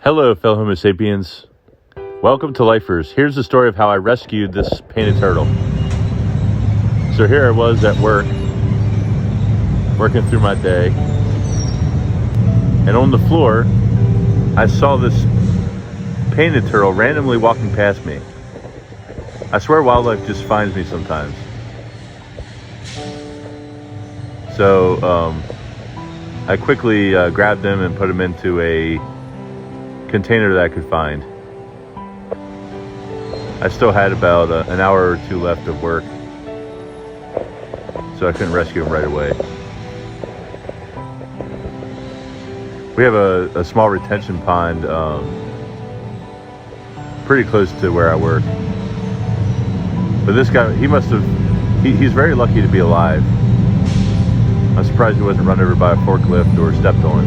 Hello, fellow Homo sapiens. Welcome to Lifers. Here's the story of how I rescued this painted turtle. So here I was at work, working through my day, and on the floor, I saw this painted turtle randomly walking past me. I swear wildlife just finds me sometimes. So I quickly grabbed him and put him into a container that I could find. I still had about an hour or two left of work, so I couldn't rescue him right away. We have a small retention pond pretty close to where I work. But this guy, he's very lucky to be alive. I'm surprised he wasn't run over by a forklift or stepped on.